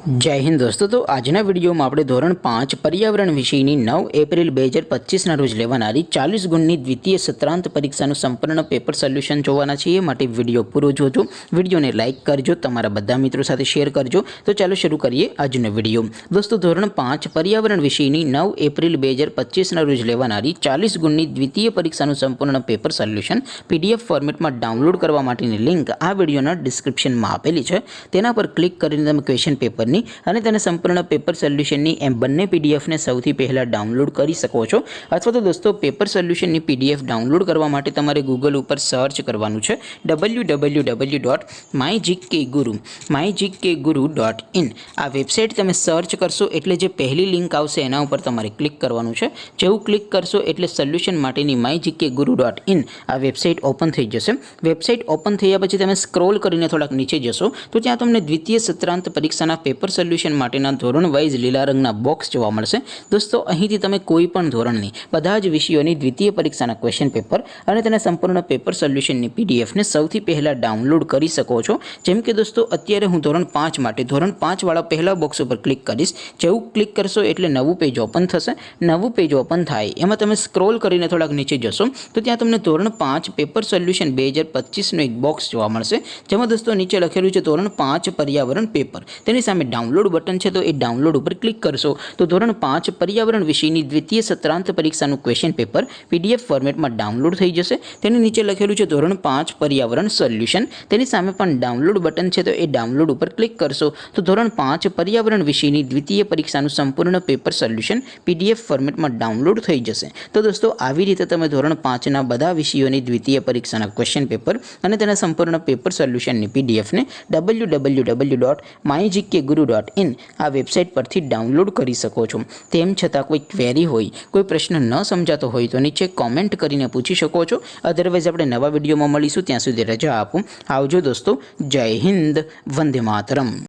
जय हिंद दोस्तों। तो आजना वीडियो में આપણે ધોરણ 5 પર્યાવરણ વિષયની 9 એપ્રિલ 2025 રોજ લેવાનારી 40 ગુણની દ્વિતીય સત્રાંત પરીક્ષાનું સંપૂર્ણ પેપર સોલ્યુશન જોવાના છીએ। માટે વિડિયો પૂરો જોજો, વિડિયોને લાઈક કરજો, તમારા બધા મિત્રો સાથે શેર કરજો। તો ચાલો શરૂ કરીએ આજનો વિડિયો। દોસ્તો ધોરણ 5 પર્યાવરણ વિષયની 9 એપ્રિલ 2025 રોજ લેવાનારી 40 ગુણની દ્વિતીય પરીક્ષાનું સંપૂર્ણ પેપર સોલ્યુશન પીડીએફ ફોર્મેટમાં ડાઉનલોડ કરવા માટેની લિંક આ વિડિયોના ડિસ્ક્રિપ્શનમાં આપેલી છે। તેના પર ક્લિક કરીને તમે ક્વેશ્ચન પેપર અને તેને સંપૂર્ણ પેપર સોલ્યુશનની એમ બંને પીડીએફને સૌથી પહેલાં ડાઉનલોડ કરી શકો છો। અથવા તો દોસ્તો પેપર સોલ્યુશનની પીડીએફ ડાઉનલોડ કરવા માટે તમારે ગૂગલ ઉપર સર્ચ કરવાનું છે www.mygkguru.in। આ વેબસાઇટ તમે સર્ચ કરશો એટલે જે પહેલી લિંક આવશે એના ઉપર તમારે ક્લિક કરવાનું છે। જેવું ક્લિક કરશો એટલે સોલ્યુશન માટેની mygkguru.in આ વેબસાઇટ ઓપન થઈ જશે। વેબસાઇટ ઓપન થયા પછી તમે સ્ક્રોલ કરીને થોડાક નીચે જશો તો ત્યાં તમને દ્વિતીય સત્રાંત પરીક્ષાના પેપર સોલ્યુશન માટેના ધોરણ વાઇઝ લીલા રંગના બોક્સ જોવા મળશે। દોસ્તો અહીંથી તમે કોઈ પણ ધોરણની બધા જ વિષયોની દ્વિતીય પરીક્ષાના ક્વેશ્ચન પેપર અને તેના સંપૂર્ણ પેપર સોલ્યુશનની પીડીએફને સૌથી પહેલાં ડાઉનલોડ કરી શકો છો। જેમ કે દોસ્તો અત્યારે હું ધોરણ 5 માટે ધોરણ 5 વાળા પહેલા બોક્સ ઉપર ક્લિક કરીશ। જેવું ક્લિક કરશો એટલે નવું પેજ ઓપન થશે। નવું પેજ ઓપન થાય એમાં તમે સ્ક્રોલ કરીને થોડાક નીચે જશો તો ત્યાં તમને ધોરણ 5 પેપર સોલ્યુશન 2025નું એક બોક્સ જોવા મળશે। જેમાં દોસ્તો નીચે લખેલું છે ધોરણ 5 પર્યાવરણ પેપર, તેની સામે ડાઉનલોડ બટન છે તો એ ડાઉનલોડ ઉપર ક્લિક કરશો તો ધોરણ 5 પર્યાવરણ વિષયની દ્વિતીય સત્રાંત પરીક્ષાનું ક્વેશ્ચન પેપર પીડીએફ ફોર્મેટમાં ડાઉનલોડ થઈ જશે। તેની નીચે લખેલું છે ધોરણ 5 પર્યાવરણ સોલ્યુશન, તેની સામે પણ ડાઉનલોડ બટન છે તો એ ડાઉનલોડ ઉપર ક્લિક કરશો તો ધોરણ 5 પર્યાવરણ વિષયની દ્વિતીય પરીક્ષાનું સંપૂર્ણ પેપર સોલ્યુશન પીડીએફ ફોર્મેટમાં ડાઉનલોડ થઈ જશે। તો દોસ્તો આવી રીતે તમે ધોરણ 5ના બધા વિષયોની દ્વિતીય પરીક્ષાના ક્વેશ્ચન પેપર અને તેના સંપૂર્ણ પેપર સોલ્યુશનની પીડીએફને www.mygkguru.in આ વેબસાઇટ પરથી ડાઉનલોડ કરી શકો છો। તેમ છતાં કોઈ ક્વેરી હોય, કોઈ પ્રશ્ન ન સમજાતો હોય તો નીચે કોમેન્ટ કરીને પૂછી શકો છો। અધરવાઇઝ આપણે નવા વિડીયોમાં મળીશું, ત્યાં સુધી રજા આપો। આવજો દોસ્તો, જય હિન્દ, વંદે માતરમ।